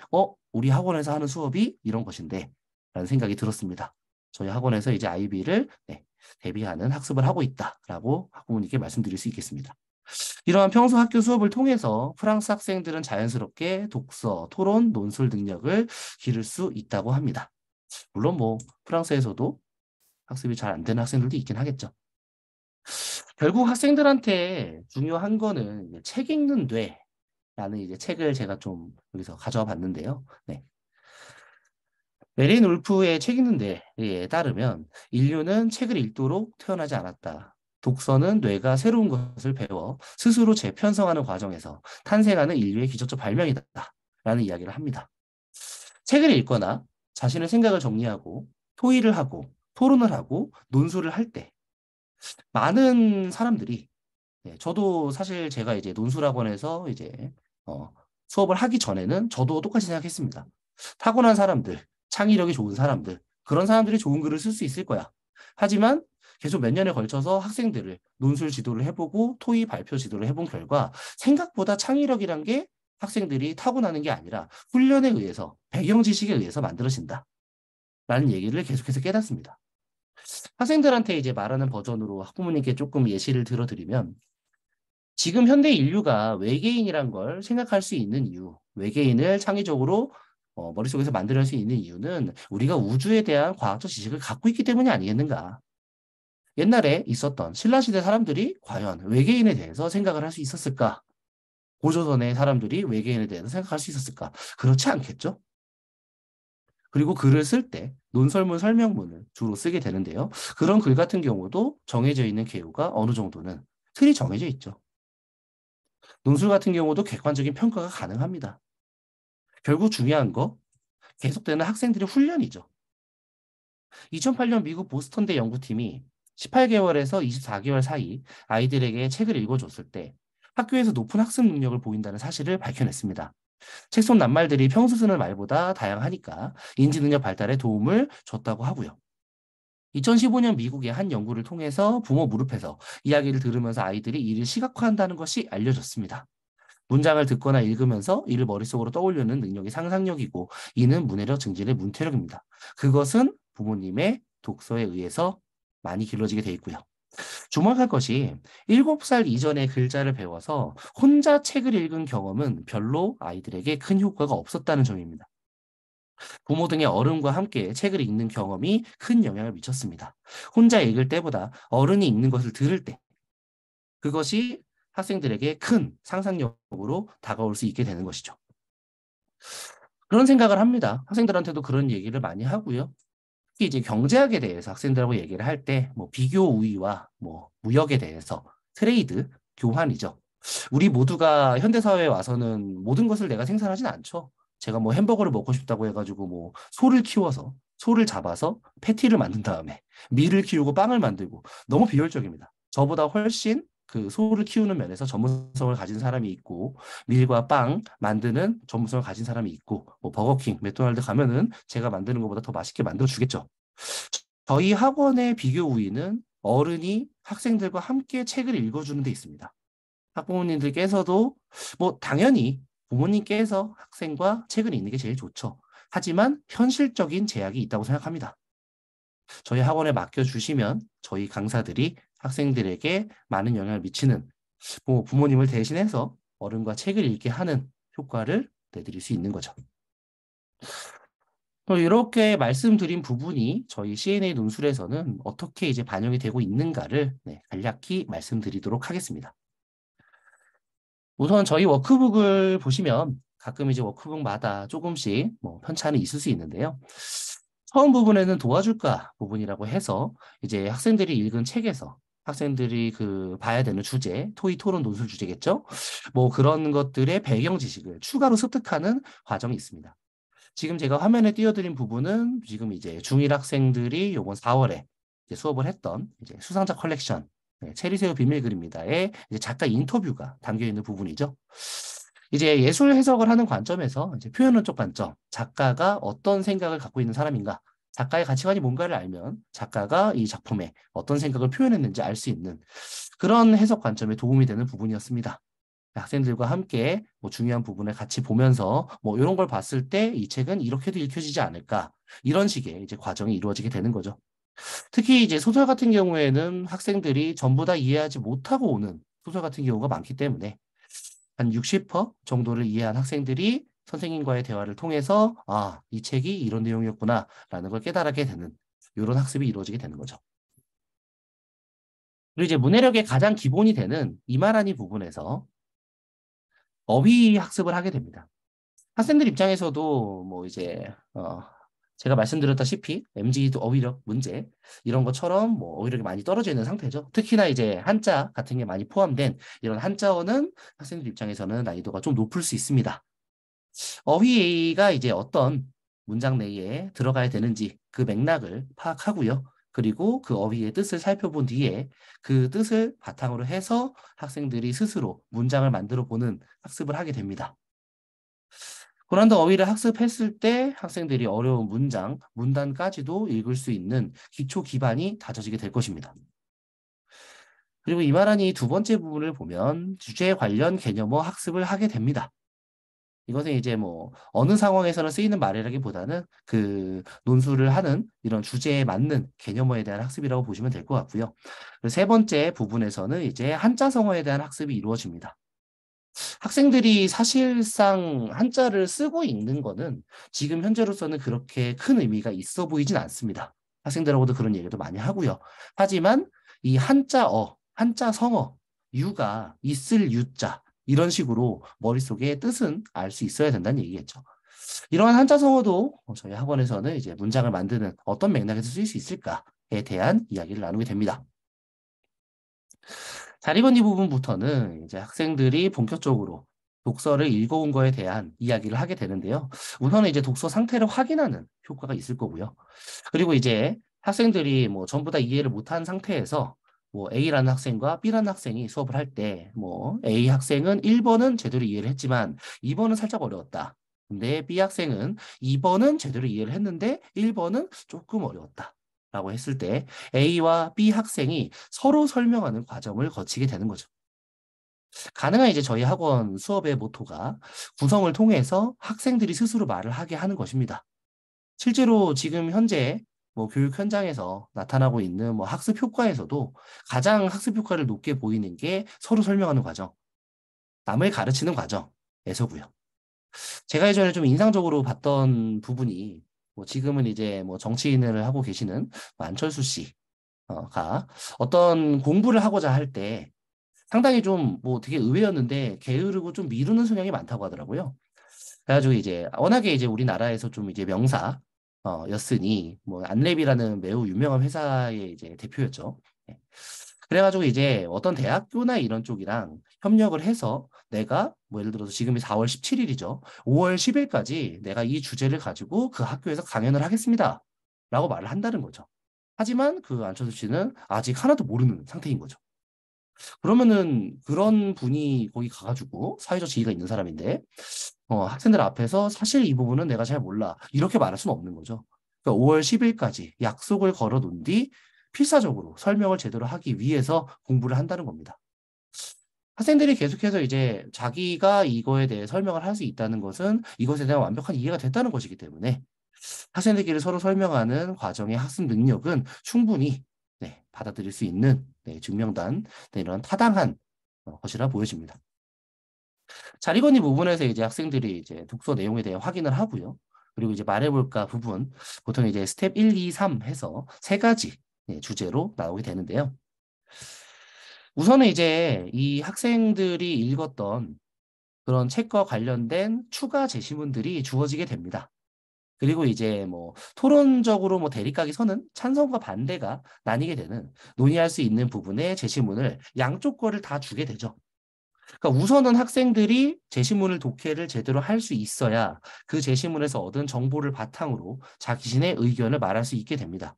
S2: 우리 학원에서 하는 수업이 이런 것인데 라는 생각이 들었습니다. 저희 학원에서 이제 아이비를 대비하는 학습을 하고 있다라고 학부모님께 말씀드릴 수 있겠습니다. 이러한 평소 학교 수업을 통해서 프랑스 학생들은 자연스럽게 독서, 토론, 논술 능력을 기를 수 있다고 합니다. 물론 뭐 프랑스에서도 학습이 잘 안 되는 학생들도 있긴 하겠죠. 결국 학생들한테 중요한 거는 책 읽는 뇌라는 이제 책을 제가 좀 여기서 가져와 봤는데요. 네. 메린 울프의 책 읽는 뇌에 따르면 인류는 책을 읽도록 태어나지 않았다. 독서는 뇌가 새로운 것을 배워 스스로 재편성하는 과정에서 탄생하는 인류의 기적적 발명이다. 라는 이야기를 합니다. 책을 읽거나 자신의 생각을 정리하고 토의를 하고 토론을 하고 논술을 할 때 많은 사람들이 저도 사실 제가 이제 논술학원에서 이제 수업을 하기 전에는 저도 똑같이 생각했습니다. 타고난 사람들, 창의력이 좋은 사람들, 그런 사람들이 좋은 글을 쓸 수 있을 거야. 하지만 계속 몇 년에 걸쳐서 학생들을 논술 지도를 해보고 토의 발표 지도를 해본 결과 생각보다 창의력이란 게 학생들이 타고나는 게 아니라 훈련에 의해서 배경 지식에 의해서 만들어진다. 라는 얘기를 계속해서 깨닫습니다. 학생들한테 이제 말하는 버전으로 학부모님께 조금 예시를 들어드리면 지금 현대 인류가 외계인이란 걸 생각할 수 있는 이유, 외계인을 창의적으로 머릿속에서 만들 수 있는 이유는 우리가 우주에 대한 과학적 지식을 갖고 있기 때문이 아니겠는가. 옛날에 있었던 신라시대 사람들이 과연 외계인에 대해서 생각을 할 수 있었을까? 고조선의 사람들이 외계인에 대해서 생각할 수 있었을까? 그렇지 않겠죠? 그리고 글을 쓸 때 논설문, 설명문을 주로 쓰게 되는데요. 그런 글 같은 경우도 정해져 있는 개요가 어느 정도는 틀이 정해져 있죠. 논술 같은 경우도 객관적인 평가가 가능합니다. 결국 중요한 거 계속되는 학생들의 훈련이죠. 2008년 미국 보스턴대 연구팀이 18개월에서 24개월 사이 아이들에게 책을 읽어줬을 때 학교에서 높은 학습 능력을 보인다는 사실을 밝혀냈습니다. 책 속 낱말들이 평소 쓰는 말보다 다양하니까 인지 능력 발달에 도움을 줬다고 하고요. 2015년 미국의 한 연구를 통해서 부모 무릎에서 이야기를 들으면서 아이들이 이를 시각화한다는 것이 알려졌습니다. 문장을 듣거나 읽으면서 이를 머릿속으로 떠올리는 능력이 상상력이고 이는 문해력 증진의 문태력입니다. 그것은 부모님의 독서에 의해서 많이 길러지게 돼 있고요. 주목할 것이 7살 이전에 글자를 배워서 혼자 책을 읽은 경험은 별로 아이들에게 큰 효과가 없었다는 점입니다. 부모 등의 어른과 함께 책을 읽는 경험이 큰 영향을 미쳤습니다. 혼자 읽을 때보다 어른이 읽는 것을 들을 때 그것이 학생들에게 큰 상상력으로 다가올 수 있게 되는 것이죠. 그런 생각을 합니다. 학생들한테도 그런 얘기를 많이 하고요. 특히 이제 경제학에 대해서 학생들하고 얘기를 할 때 뭐 비교 우위와 뭐 무역에 대해서 트레이드, 교환이죠. 우리 모두가 현대사회에 와서는 모든 것을 내가 생산하진 않죠. 제가 뭐 햄버거를 먹고 싶다고 해가지고 뭐 소를 키워서 소를 잡아서 패티를 만든 다음에 밀을 키우고 빵을 만들고 너무 비효율적입니다. 저보다 훨씬 그 소를 키우는 면에서 전문성을 가진 사람이 있고 밀과 빵 만드는 전문성을 가진 사람이 있고 뭐 버거킹, 맥도날드 가면은 제가 만드는 것보다 더 맛있게 만들어 주겠죠. 저희 학원의 비교 우위는 어른이 학생들과 함께 책을 읽어주는 데 있습니다. 학부모님들께서도 뭐 당연히 부모님께서 학생과 책을 읽는 게 제일 좋죠. 하지만 현실적인 제약이 있다고 생각합니다. 저희 학원에 맡겨주시면 저희 강사들이 학생들에게 많은 영향을 미치는 부모님을 대신해서 어른과 책을 읽게 하는 효과를 내드릴 수 있는 거죠. 이렇게 말씀드린 부분이 저희 CNA 논술에서는 어떻게 이제 반영이 되고 있는가를 간략히 말씀드리도록 하겠습니다. 우선 저희 워크북을 보시면 가끔 이제 워크북마다 조금씩 뭐 편차는 있을 수 있는데요. 처음 부분에는 도와줄까 부분이라고 해서 이제 학생들이 읽은 책에서 학생들이 그 봐야 되는 주제, 토의 토론 논술 주제겠죠? 뭐 그런 것들의 배경 지식을 추가로 습득하는 과정이 있습니다. 지금 제가 화면에 띄워드린 부분은 지금 이제 중1 학생들이 요번 4월에 이제 수업을 했던 이제 수상작 컬렉션 체리새우 비밀 그립니다의 이제 작가 인터뷰가 담겨 있는 부분이죠. 이제 예술 해석을 하는 관점에서 이제 표현론적 관점, 작가가 어떤 생각을 갖고 있는 사람인가, 작가의 가치관이 뭔가를 알면 작가가 이 작품에 어떤 생각을 표현했는지 알 수 있는 그런 해석 관점에 도움이 되는 부분이었습니다. 학생들과 함께 뭐 중요한 부분을 같이 보면서 뭐 이런 걸 봤을 때 이 책은 이렇게도 읽혀지지 않을까 이런 식의 이제 과정이 이루어지게 되는 거죠. 특히 이제 소설 같은 경우에는 학생들이 전부 다 이해하지 못하고 오는 소설 같은 경우가 많기 때문에 한 60% 정도를 이해한 학생들이 선생님과의 대화를 통해서 아, 이 책이 이런 내용이었구나라는 걸 깨달게 되는 이런 학습이 이루어지게 되는 거죠. 그리고 이제 문해력의 가장 기본이 되는 이말하니 부분에서 어휘 학습을 하게 됩니다. 학생들 입장에서도 뭐 이제 제가 말씀드렸다시피 MG도 어휘력 문제 이런 것처럼 뭐 어휘력이 많이 떨어져 있는 상태죠. 특히나 이제 한자 같은 게 많이 포함된 이런 한자어는 학생들 입장에서는 난이도가 좀 높을 수 있습니다. 어휘가 이제 어떤 문장 내에 들어가야 되는지 그 맥락을 파악하고요. 그리고 그 어휘의 뜻을 살펴본 뒤에 그 뜻을 바탕으로 해서 학생들이 스스로 문장을 만들어 보는 학습을 하게 됩니다. 고난도 어휘를 학습했을 때 학생들이 어려운 문장, 문단까지도 읽을 수 있는 기초 기반이 다져지게 될 것입니다. 그리고 이말하니 두 번째 부분을 보면 주제 관련 개념어 학습을 하게 됩니다. 이것은 이제 뭐 어느 상황에서는 쓰이는 말이라기보다는 그 논술을 하는 이런 주제에 맞는 개념어에 대한 학습이라고 보시면 될 것 같고요. 세 번째 부분에서는 이제 한자성어에 대한 학습이 이루어집니다. 학생들이 사실상 한자를 쓰고 읽는 거는 지금 현재로서는 그렇게 큰 의미가 있어 보이진 않습니다. 학생들하고도 그런 얘기도 많이 하고요. 하지만 이 한자어, 한자성어, 유가 있을 유자 이런 식으로 머릿속에 뜻은 알 수 있어야 된다는 얘기겠죠. 이러한 한자성어도 저희 학원에서는 이제 문장을 만드는 어떤 맥락에서 쓰일 수 있을까에 대한 이야기를 나누게 됩니다. 자리번이 부분부터는 이제 학생들이 본격적으로 독서를 읽어온 거에 대한 이야기를 하게 되는데요. 우선은 이제 독서 상태를 확인하는 효과가 있을 거고요. 그리고 이제 학생들이 뭐 전부 다 이해를 못한 상태에서 뭐 A라는 학생과 B라는 학생이 수업을 할 때 뭐 A 학생은 1번은 제대로 이해를 했지만 2번은 살짝 어려웠다. 근데 B 학생은 2번은 제대로 이해를 했는데 1번은 조금 어려웠다. 라고 했을 때 A와 B 학생이 서로 설명하는 과정을 거치게 되는 거죠. 가능한 이제 저희 학원 수업의 모토가 구성을 통해서 학생들이 스스로 말을 하게 하는 것입니다. 실제로 지금 현재 뭐 교육 현장에서 나타나고 있는 뭐 학습 효과에서도 가장 학습 효과를 높게 보이는 게 서로 설명하는 과정, 남을 가르치는 과정에서고요. 제가 예전에 좀 인상적으로 봤던 부분이 뭐 지금은 이제 뭐 정치인을 하고 계시는 안철수 씨가 어떤 공부를 하고자 할 때 상당히 좀 뭐 되게 의외였는데 게으르고 좀 미루는 성향이 많다고 하더라고요. 그래가지고 이제 워낙에 이제 우리나라에서 좀 이제 명사 였으니 뭐 안랩이라는 매우 유명한 회사의 이제 대표였죠. 네. 그래가지고 이제 어떤 대학교나 이런 쪽이랑 협력을 해서 내가 뭐 예를 들어서 지금이 4월 17일이죠. 5월 10일까지 내가 이 주제를 가지고 그 학교에서 강연을 하겠습니다. 라고 말을 한다는 거죠. 하지만 그 안철수 씨는 아직 하나도 모르는 상태인 거죠. 그러면은 그런 분이 거기 가가지고 사회적 지위가 있는 사람인데 학생들 앞에서 사실 이 부분은 내가 잘 몰라 이렇게 말할 수는 없는 거죠. 그러니까 5월 10일까지 약속을 걸어 놓은 뒤 필사적으로 설명을 제대로 하기 위해서 공부를 한다는 겁니다. 학생들이 계속해서 이제 자기가 이거에 대해 설명을 할 수 있다는 것은 이것에 대한 완벽한 이해가 됐다는 것이기 때문에 학생들끼리 서로 설명하는 과정의 학습 능력은 충분히 받아들일 수 있는 증명단 이런 타당한 것이라 보여집니다. 자리건이 부분에서 이제 학생들이 이제 독서 내용에 대해 확인을 하고요. 그리고 이제 말해볼까 부분, 보통 이제 스텝 1, 2, 3 해서 세 가지 주제로 나오게 되는데요. 우선은 이제 이 학생들이 읽었던 그런 책과 관련된 추가 제시문들이 주어지게 됩니다. 그리고 이제 뭐 토론적으로 뭐 대립각이 서는 찬성과 반대가 나뉘게 되는 논의할 수 있는 부분의 제시문을 양쪽 거를 다 주게 되죠. 그러니까 우선은 학생들이 제시문을 독해를 제대로 할 수 있어야 그 제시문에서 얻은 정보를 바탕으로 자신의 의견을 말할 수 있게 됩니다.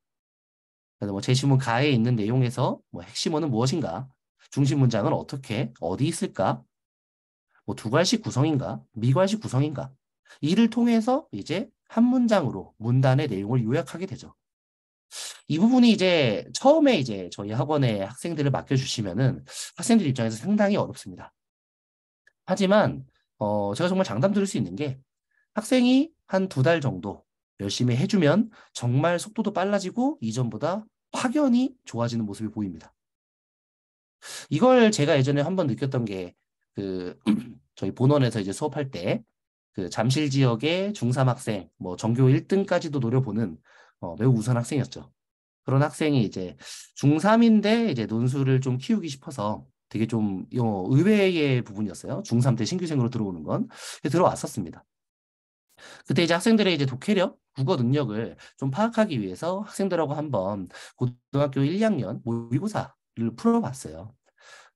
S2: 그래서 뭐 제시문 가에 있는 내용에서 뭐 핵심어는 무엇인가, 중심 문장은 어떻게 어디 있을까, 뭐 두괄식 구성인가, 미괄식 구성인가, 이를 통해서 이제 한 문장으로 문단의 내용을 요약하게 되죠. 이 부분이 이제 처음에 이제 저희 학원에 학생들을 맡겨주시면은 학생들 입장에서 상당히 어렵습니다. 하지만 제가 정말 장담 드릴 수 있는 게 학생이 한 두 달 정도 열심히 해주면 정말 속도도 빨라지고 이전보다 확연히 좋아지는 모습이 보입니다. 이걸 제가 예전에 한번 느꼈던 게 그 저희 본원에서 이제 수업할 때 그 잠실 지역의 중3 학생, 뭐 전교 1등까지도 노려보는 매우 우수한 학생이었죠. 그런 학생이 이제 중3인데 이제 논술을 좀 키우기 싶어서 되게 좀 의외의 부분이었어요. 중3 때 신규생으로 들어오는 건. 들어왔었습니다. 그때 이제 학생들의 이제 독해력, 국어 능력을 좀 파악하기 위해서 학생들하고 한번 고등학교 1, 2학년 모의고사를 풀어봤어요.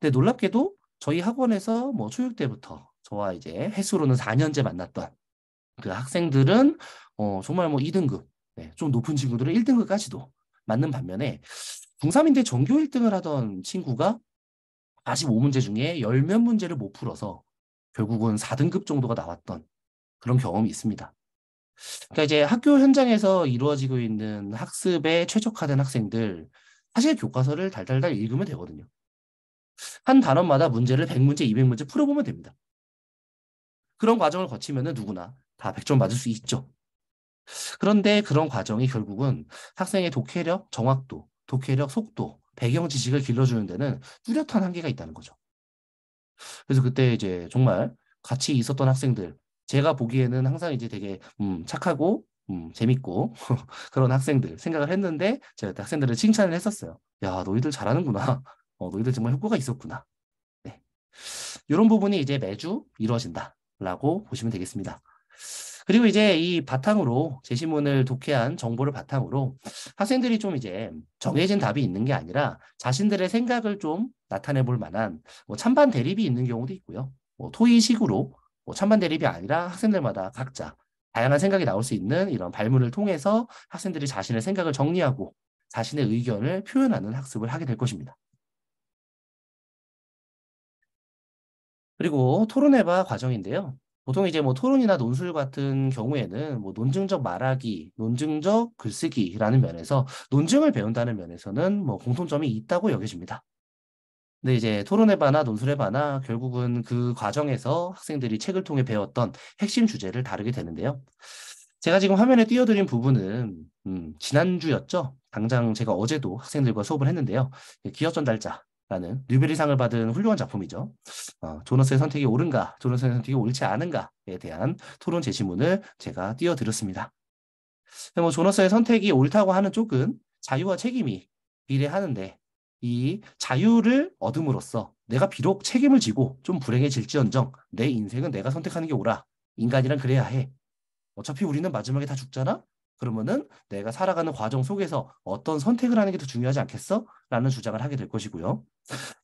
S2: 근데 놀랍게도 저희 학원에서 뭐 초육 때부터 저와 이제 횟수로는 4년째 만났던 그 학생들은 정말 뭐 2등급, 네, 좀 높은 친구들은 1등급까지도 맞는 반면에 중3인데 전교 1등을 하던 친구가 45문제 중에 10몇 문제를 못 풀어서 결국은 4등급 정도가 나왔던 그런 경험이 있습니다. 그러니까 이제 학교 현장에서 이루어지고 있는 학습에 최적화된 학생들, 사실 교과서를 달달달 읽으면 되거든요. 한 단원마다 문제를 100문제, 200문제 풀어보면 됩니다. 그런 과정을 거치면은 누구나 다 100점 맞을 수 있죠. 그런데 그런 과정이 결국은 학생의 독해력, 정확도, 독해력, 속도, 배경 지식을 길러주는 데는 뚜렷한 한계가 있다는 거죠. 그래서 그때 이제 정말 같이 있었던 학생들, 제가 보기에는 항상 이제 되게 착하고 재밌고 그런 학생들 생각을 했는데 제가 그때 학생들을 칭찬을 했었어요. 야, 너희들 잘하는구나. 너희들 정말 효과가 있었구나. 네. 이런 부분이 이제 매주 이루어진다라고 보시면 되겠습니다. 그리고 이제 이 바탕으로 제시문을 독해한 정보를 바탕으로 학생들이 좀 이제 정해진 답이 있는 게 아니라 자신들의 생각을 좀 나타내 볼 만한 뭐 찬반 대립이 있는 경우도 있고요. 뭐 토의식으로 뭐 찬반 대립이 아니라 학생들마다 각자 다양한 생각이 나올 수 있는 이런 발문을 통해서 학생들이 자신의 생각을 정리하고 자신의 의견을 표현하는 학습을 하게 될 것입니다. 그리고 토론해봐 과정인데요. 보통 이제 뭐 토론이나 논술 같은 경우에는 뭐 논증적 말하기, 논증적 글쓰기라는 면에서 논증을 배운다는 면에서는 뭐 공통점이 있다고 여겨집니다. 근데 이제 토론해봐나 논술해봐나 결국은 그 과정에서 학생들이 책을 통해 배웠던 핵심 주제를 다루게 되는데요. 제가 지금 화면에 띄워드린 부분은 지난주였죠. 당장 제가 어제도 학생들과 수업을 했는데요. 기억 전달자라는 뉴베리상을 받은 훌륭한 작품이죠. 조너스의 선택이 옳은가, 조너스의 선택이 옳지 않은가에 대한 토론 제시문을 제가 띄워드렸습니다. 뭐 조너스의 선택이 옳다고 하는 쪽은 자유와 책임이 비례하는데 이 자유를 얻음으로써 내가 비록 책임을 지고 좀 불행해질지언정 내 인생은 내가 선택하는 게 옳아. 인간이란 그래야 해. 어차피 우리는 마지막에 다 죽잖아? 그러면은 내가 살아가는 과정 속에서 어떤 선택을 하는 게 더 중요하지 않겠어? 라는 주장을 하게 될 것이고요.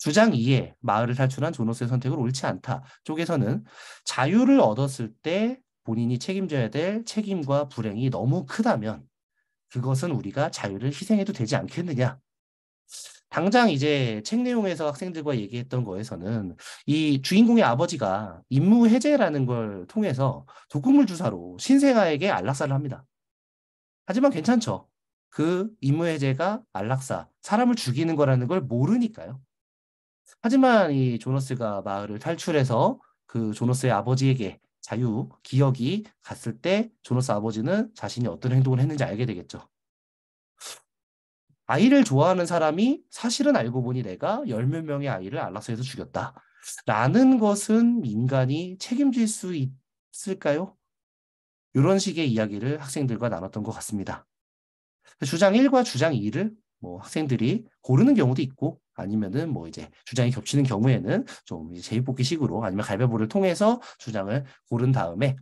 S2: 주장 2에 마을을 탈출한 조노스의 선택은 옳지 않다 쪽에서는 자유를 얻었을 때 본인이 책임져야 될 책임과 불행이 너무 크다면 그것은 우리가 자유를 희생해도 되지 않겠느냐. 당장 이제 책 내용에서 학생들과 얘기했던 거에서는 이 주인공의 아버지가 임무 해제라는 걸 통해서 독극물 주사로 신생아에게 안락사를 합니다. 하지만 괜찮죠. 그 임무 해제가 안락사, 사람을 죽이는 거라는 걸 모르니까요. 하지만 이 조너스가 마을을 탈출해서 그 조너스의 아버지에게 자유, 기억이 갔을 때 조너스 아버지는 자신이 어떤 행동을 했는지 알게 되겠죠. 아이를 좋아하는 사람이 사실은 알고 보니 내가 열 몇 명의 아이를 안락사에서 죽였다. 라는 것은 인간이 책임질 수 있을까요? 이런 식의 이야기를 학생들과 나눴던 것 같습니다. 주장 1과 주장 2를 뭐 학생들이 고르는 경우도 있고 아니면은 뭐 이제 주장이 겹치는 경우에는 좀 이제 제비뽑기식으로 아니면 가위바위보를 통해서 주장을 고른 다음에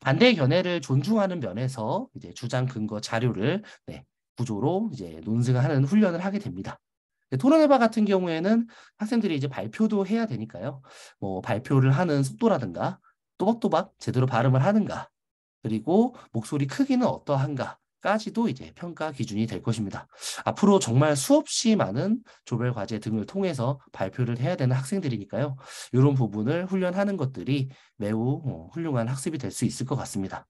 S2: 반대의 견해를 존중하는 면에서 이제 주장 근거 자료를 구조로 이제 논증하는 훈련을 하게 됩니다. 토론회바 같은 경우에는 학생들이 이제 발표도 해야 되니까요. 뭐 발표를 하는 속도라든가 또박또박 제대로 발음을 하는가 그리고 목소리 크기는 어떠한가까지도 이제 평가 기준이 될 것입니다. 앞으로 정말 수없이 많은 조별 과제 등을 통해서 발표를 해야 되는 학생들이니까요. 이런 부분을 훈련하는 것들이 매우 훌륭한 학습이 될 수 있을 것 같습니다.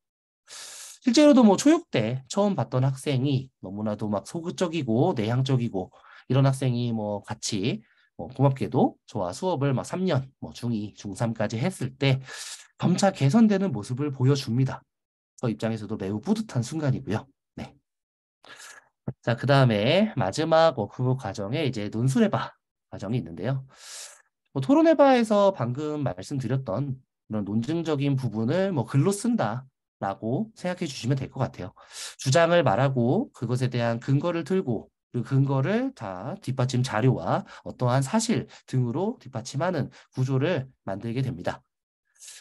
S2: 실제로도 뭐 초육 때 처음 봤던 학생이 너무나도 막 소극적이고 내향적이고 이런 학생이 뭐 같이 고맙게도 저와 수업을 막 3년, 뭐 중2, 중3까지 했을 때 점차 개선되는 모습을 보여줍니다. 저 입장에서도 매우 뿌듯한 순간이고요. 네. 자, 그 다음에 마지막 워크북 과정에 이제 논술해봐 과정이 있는데요. 뭐 토론해봐에서 방금 말씀드렸던 이런 논증적인 부분을 뭐 글로 쓴다라고 생각해 주시면 될 것 같아요. 주장을 말하고 그것에 대한 근거를 들고 그 근거를 다 뒷받침 자료와 어떠한 사실 등으로 뒷받침하는 구조를 만들게 됩니다.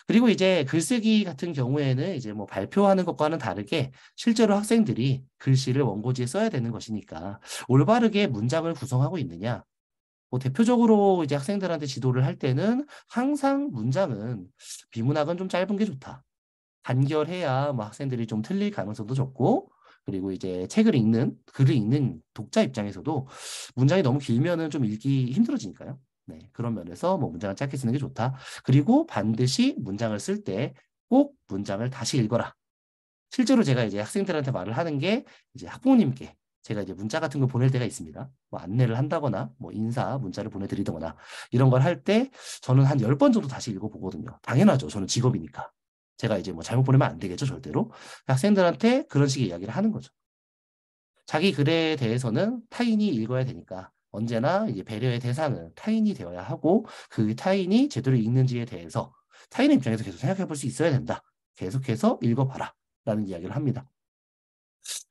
S2: 그리고 이제 글쓰기 같은 경우에는 이제 뭐 발표하는 것과는 다르게 실제로 학생들이 글씨를 원고지에 써야 되는 것이니까 올바르게 문장을 구성하고 있느냐. 뭐 대표적으로 이제 학생들한테 지도를 할 때는 항상 문장은 비문학은 좀 짧은 게 좋다. 단결해야 뭐 학생들이 좀 틀릴 가능성도 적고 그리고 이제 글을 읽는 독자 입장에서도 문장이 너무 길면은 좀 읽기 힘들어지니까요. 네, 그런 면에서 뭐 문장을 짧게 쓰는 게 좋다. 그리고 반드시 문장을 쓸 때 꼭 문장을 다시 읽어라. 실제로 제가 이제 학생들한테 말을 하는 게 이제 학부모님께 제가 이제 문자 같은 걸 보낼 때가 있습니다. 뭐 안내를 한다거나 뭐 인사 문자를 보내드리거나 이런 걸 할 때 저는 한 10번 정도 다시 읽어보거든요. 당연하죠. 저는 직업이니까. 제가 이제 뭐 잘못 보내면 안 되겠죠, 절대로. 학생들한테 그런 식의 이야기를 하는 거죠. 자기 글에 대해서는 타인이 읽어야 되니까 언제나 이제 배려의 대상은 타인이 되어야 하고 그 타인이 제대로 읽는지에 대해서 타인의 입장에서 계속 생각해 볼 수 있어야 된다. 계속해서 읽어봐라. 라는 이야기를 합니다.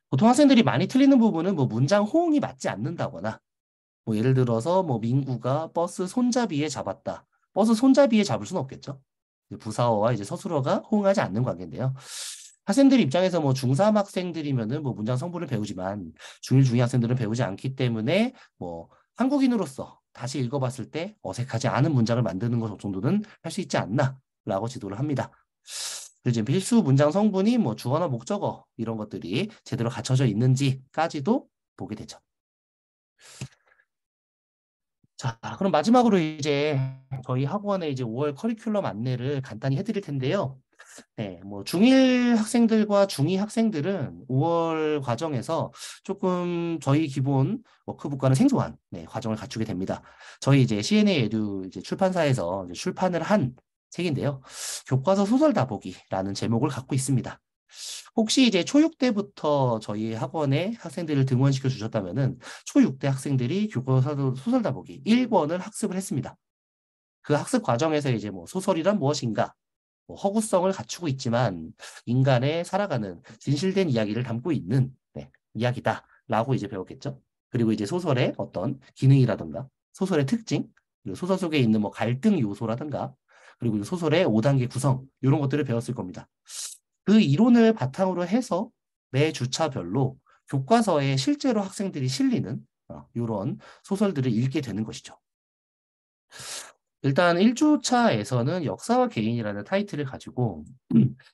S2: 보통 학생들이 많이 틀리는 부분은 뭐 문장 호응이 맞지 않는다거나 뭐 예를 들어서 뭐 민구가 버스 손잡이에 잡았다. 버스 손잡이에 잡을 수는 없겠죠. 부사어와 이제 서술어가 호응하지 않는 관계인데요. 학생들 입장에서 뭐 중3 학생들이면은 뭐 문장 성분을 배우지만 중1, 중2 학생들은 배우지 않기 때문에 뭐 한국인으로서 다시 읽어봤을 때 어색하지 않은 문장을 만드는 것 정도는 할 수 있지 않나라고 지도를 합니다. 그리고 이제 필수 문장 성분이 뭐 주어나 목적어 이런 것들이 제대로 갖춰져 있는지까지도 보게 되죠. 자, 그럼 마지막으로 이제 저희 학원의 이제 5월 커리큘럼 안내를 간단히 해드릴 텐데요. 네, 뭐 중1 학생들과 중2 학생들은 5월 과정에서 조금 저희 기본 워크북과는 생소한 과정을 갖추게 됩니다. 저희 이제 CNA 에듀 이제 출판사에서 이제 출판을 한 책인데요. 교과서 소설 다보기라는 제목을 갖고 있습니다. 혹시 이제 초6 때부터 저희 학원에 학생들을 등원시켜 주셨다면은 초6 때 학생들이 교과서 소설 다보기 1권을 학습을 했습니다. 그 학습 과정에서 이제 뭐 소설이란 무엇인가, 뭐 허구성을 갖추고 있지만 인간의 살아가는 진실된 이야기를 담고 있는 이야기다라고 이제 배웠겠죠. 그리고 이제 소설의 어떤 기능이라든가 소설의 특징, 그리고 소설 속에 있는 뭐 갈등 요소라든가 그리고 소설의 5단계 구성 이런 것들을 배웠을 겁니다. 그 이론을 바탕으로 해서 매 주차별로 교과서에 실제로 학생들이 실리는 이런 소설들을 읽게 되는 것이죠. 일단 1주차에서는 역사와 개인이라는 타이틀을 가지고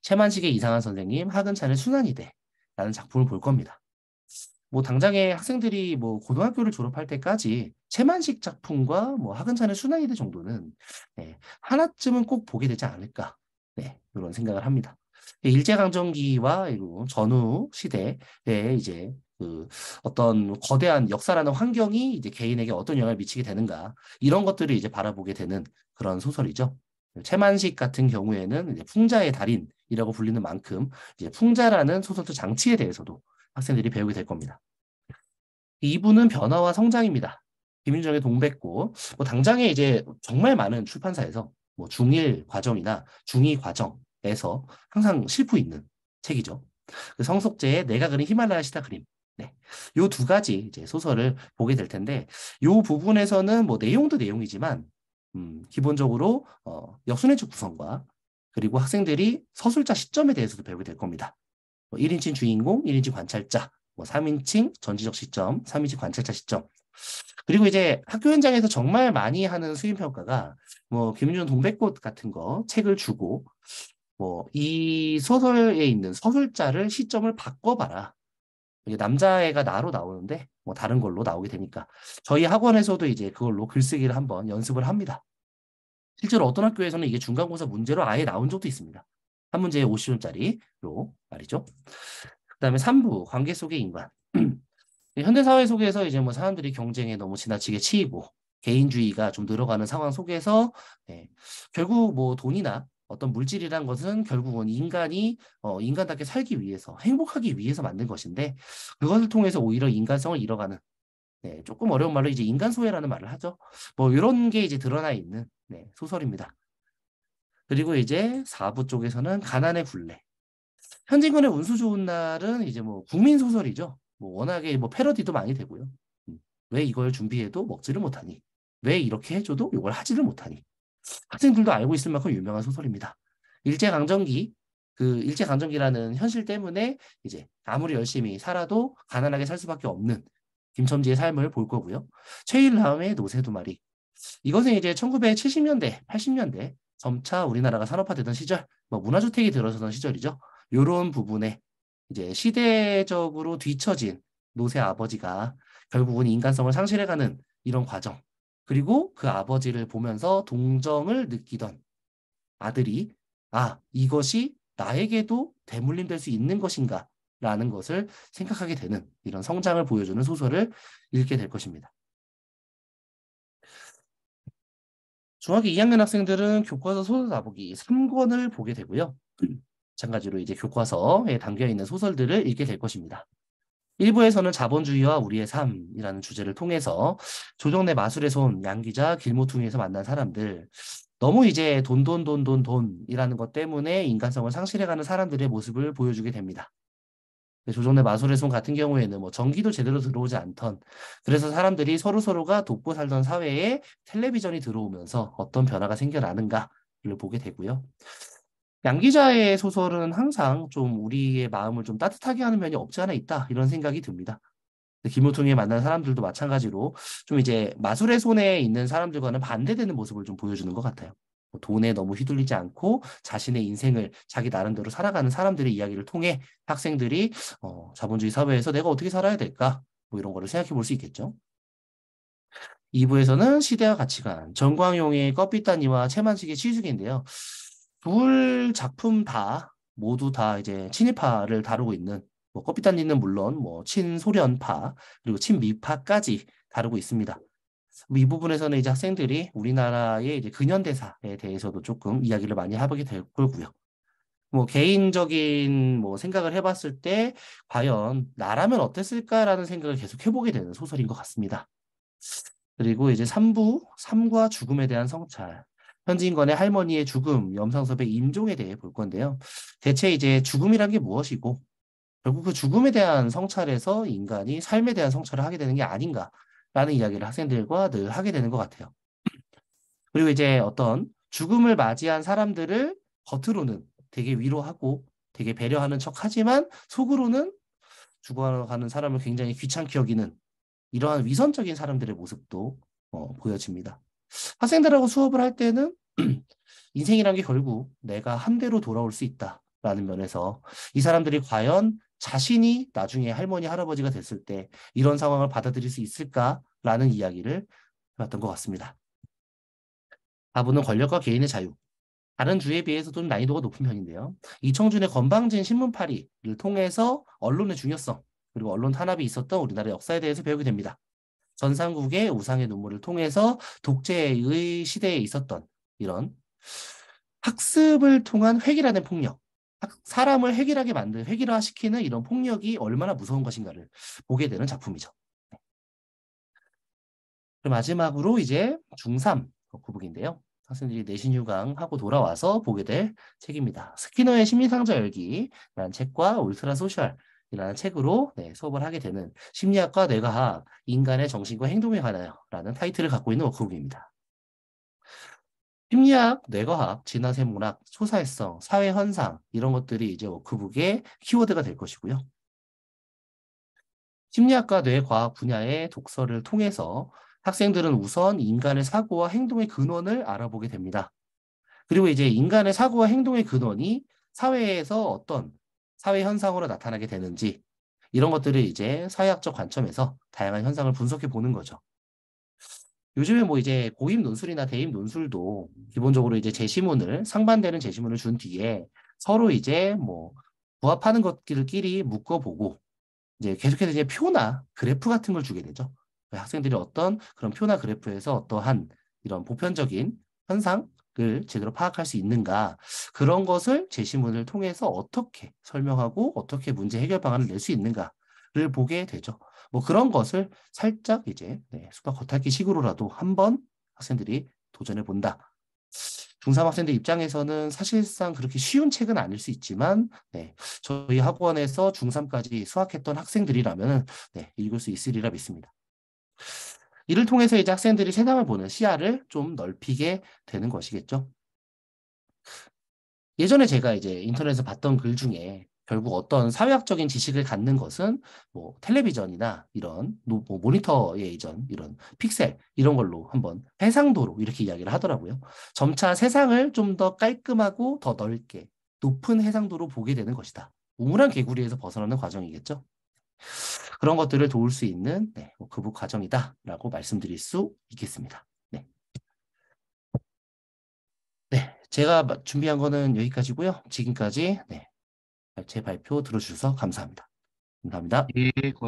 S2: 채만식의 이상한 선생님, 하근찬의 순환이대 라는 작품을 볼 겁니다. 뭐 당장에 학생들이 뭐 고등학교를 졸업할 때까지 채만식 작품과 뭐 하근찬의 순환이대 정도는 하나쯤은 꼭 보게 되지 않을까 이런 생각을 합니다. 일제강점기와 전후 시대에 이제 그 어떤 거대한 역사라는 환경이 이제 개인에게 어떤 영향을 미치게 되는가 이런 것들을 이제 바라보게 되는 그런 소설이죠. 채만식 같은 경우에는 이제 풍자의 달인이라고 불리는 만큼 이제 풍자라는 소설적 장치에 대해서도 학생들이 배우게 될 겁니다. 2부는 변화와 성장입니다. 김윤정의 동백꽃. 뭐 당장에 이제 정말 많은 출판사에서 뭐 중1 과정이나 중2 과정에서 항상 실고 있는 책이죠. 그 성석재의 내가 그린 히말라야 시다 그림. 네. 요 두 가지 이제 소설을 보게 될 텐데, 요 부분에서는 뭐 내용도 내용이지만, 기본적으로, 역순회적 구성과, 그리고 학생들이 서술자 시점에 대해서도 배우게 될 겁니다. 뭐 1인칭 주인공, 1인칭 관찰자, 뭐 3인칭 전지적 시점, 3인칭 관찰자 시점. 그리고 이제 학교 현장에서 정말 많이 하는 수행평가가 뭐 김윤준 동백꽃 같은 거 책을 주고 뭐 이 소설에 있는 서술자를 시점을 바꿔봐라. 이게 남자애가 나로 나오는데 뭐 다른 걸로 나오게 되니까 저희 학원에서도 이제 그걸로 글쓰기를 한번 연습을 합니다. 실제로 어떤 학교에서는 이게 중간고사 문제로 아예 나온 적도 있습니다. 한 문제에 50원짜리로 말이죠. 그다음에 3부 관계 속의 인간. 현대사회 속에서 이제 뭐 사람들이 경쟁에 너무 지나치게 치이고 개인주의가 좀 늘어가는 상황 속에서 네, 결국 뭐 돈이나 어떤 물질이란 것은 결국은 인간이 인간답게 살기 위해서 행복하기 위해서 만든 것인데 그것을 통해서 오히려 인간성을 잃어가는 네, 조금 어려운 말로 이제 인간소외라는 말을 하죠. 뭐 이런 게 이제 드러나 있는 네, 소설입니다. 그리고 이제 4부 쪽에서는 가난의 굴레. 현진건의 운수 좋은 날은 이제 뭐 국민 소설이죠. 뭐 워낙에 뭐 패러디도 많이 되고요. 왜 이걸 준비해도 먹지를 못하니? 왜 이렇게 해줘도 이걸 하지를 못하니? 학생들도 알고 있을 만큼 유명한 소설입니다. 일제강점기, 그 일제강점기라는 현실 때문에 이제 아무리 열심히 살아도 가난하게 살 수밖에 없는 김첨지의 삶을 볼 거고요. 최일남의 노새 두 마리. 이것은 이제 1970년대, 80년대 점차 우리나라가 산업화되던 시절, 뭐 문화주택이 들어서던 시절이죠. 이런 부분에 이제 시대적으로 뒤처진 노새 아버지가 결국은 인간성을 상실해가는 이런 과정. 그리고 그 아버지를 보면서 동정을 느끼던 아들이 이것이 나에게도 대물림 될 수 있는 것인가 라는 것을 생각하게 되는 이런 성장을 보여주는 소설을 읽게 될 것입니다. 중학교 2학년 학생들은 교과서 소설 다보기 3권을 보게 되고요. 마찬가지로 이제 교과서에 담겨 있는 소설들을 읽게 될 것입니다. 1부에서는 자본주의와 우리의 삶이라는 주제를 통해서 조정래 마술의 손, 양기자, 길모퉁이에서 만난 사람들, 너무 이제 돈이라는 것 때문에 인간성을 상실해가는 사람들의 모습을 보여주게 됩니다. 조정래 마술의 손 같은 경우에는 뭐 전기도 제대로 들어오지 않던 그래서 사람들이 서로가 돕고 살던 사회에 텔레비전이 들어오면서 어떤 변화가 생겨나는가를 보게 되고요. 양 기자의 소설은 항상 좀 우리의 마음을 좀 따뜻하게 하는 면이 없지 않아 있다 이런 생각이 듭니다. 김호통에 만난 사람들도 마찬가지로 좀 이제 마술의 손에 있는 사람들과는 반대되는 모습을 좀 보여주는 것 같아요. 뭐 돈에 너무 휘둘리지 않고 자신의 인생을 자기 나름대로 살아가는 사람들의 이야기를 통해 학생들이 자본주의 사회에서 내가 어떻게 살아야 될까? 뭐 이런 거를 생각해 볼 수 있겠죠. 2부에서는 시대와 가치관, 정광용의 껍빛단이와 최만식의 치수기인데요. 둘 작품 모두 다 이제 친일파를 다루고 있는 뭐 껍빛단지는 물론 뭐 친소련파 그리고 친미파까지 다루고 있습니다. 이 부분에서는 이제 학생들이 우리나라의 이제 근현대사에 대해서도 조금 이야기를 많이 해보게 될 거고요. 뭐 개인적인 뭐 생각을 해봤을 때 과연 나라면 어땠을까라는 생각을 계속 해보게 되는 소설인 것 같습니다. 그리고 이제 3부, 삶과 죽음에 대한 성찰. 현진건의 할머니의 죽음, 염상섭의 임종에 대해 볼 건데요. 대체 이제 죽음이란 게 무엇이고, 결국 그 죽음에 대한 성찰에서 인간이 삶에 대한 성찰을 하게 되는 게 아닌가라는 이야기를 학생들과 늘 하게 되는 것 같아요. 그리고 이제 어떤 죽음을 맞이한 사람들을 겉으로는 되게 위로하고 되게 배려하는 척 하지만 속으로는 죽어가는 사람을 굉장히 귀찮게 여기는 이러한 위선적인 사람들의 모습도 보여집니다. 학생들하고 수업을 할 때는 인생이란 게 결국 내가 한 대로 돌아올 수 있다라는 면에서 이 사람들이 과연 자신이 나중에 할머니, 할아버지가 됐을 때 이런 상황을 받아들일 수 있을까라는 이야기를 해봤던 것 같습니다. 4부는 권력과 개인의 자유. 다른 주에 비해서 좀 난이도가 높은 편인데요. 이청준의 건방진 신문파리를 통해서 언론의 중요성 그리고 언론 탄압이 있었던 우리나라 역사에 대해서 배우게 됩니다. 전상국의 우상의 눈물을 통해서 독재의 시대에 있었던 이런 학습을 통한 획일화된 폭력, 사람을 획일화시키는 이런 폭력이 얼마나 무서운 것인가를 보게 되는 작품이죠. 그리고 마지막으로 이제 중3 덕후북인데요. 학생들이 내신 휴강하고 돌아와서 보게 될 책입니다. 스키너의 심리상자 열기라는 책과 울트라 소셜이라는 책으로 수업을 하게 되는 심리학과 뇌과학, 인간의 정신과 행동에 관하여라는 타이틀을 갖고 있는 워크북입니다. 심리학, 뇌과학, 진화생물학, 초사회성, 사회현상 이런 것들이 이제 워크북의 키워드가 될 것이고요. 심리학과 뇌과학 분야의 독서를 통해서 학생들은 우선 인간의 사고와 행동의 근원을 알아보게 됩니다. 그리고 이제 인간의 사고와 행동의 근원이 사회에서 어떤 사회 현상으로 나타나게 되는지 이런 것들을 이제 사회학적 관점에서 다양한 현상을 분석해 보는 거죠. 요즘에 뭐 이제 고임 논술이나 대임 논술도 기본적으로 이제 제시문을 상반되는 제시문을 준 뒤에 서로 이제 뭐 부합하는 것들끼리 묶어보고 이제 계속해서 이제 표나 그래프 같은 걸 주게 되죠. 학생들이 어떤 그런 표나 그래프에서 어떠한 이런 보편적인 현상을 제대로 파악할 수 있는가 그런 것을 제시문을 통해서 어떻게 설명하고 어떻게 문제 해결 방안을 낼 수 있는가를 보게 되죠. 뭐 그런 것을 살짝 이제 수학 겉핥기 식으로라도 한번 학생들이 도전해 본다. 중3 학생들 입장에서는 사실상 그렇게 쉬운 책은 아닐 수 있지만 저희 학원에서 중3까지 수학했던 학생들이라면 읽을 수 있으리라 믿습니다. 이를 통해서 이제 학생들이 세상을 보는 시야를 좀 넓히게 되는 것이겠죠. 예전에 제가 이제 인터넷에서 봤던 글 중에 결국 어떤 사회학적인 지식을 갖는 것은 뭐 텔레비전이나 이런 뭐 모니터의 이전 이런 픽셀 이런 걸로 한번 해상도로 이렇게 이야기를 하더라고요. 점차 세상을 좀 더 깔끔하고 더 넓게 높은 해상도로 보게 되는 것이다. 우물한 개구리에서 벗어나는 과정이겠죠. 그런 것들을 도울 수 있는 교육 과정이다라고 말씀드릴 수 있겠습니다. 네. 네, 제가 준비한 거는 여기까지고요. 지금까지 제 발표 들어주셔서 감사합니다. 감사합니다.
S1: 예, 고맙습니다.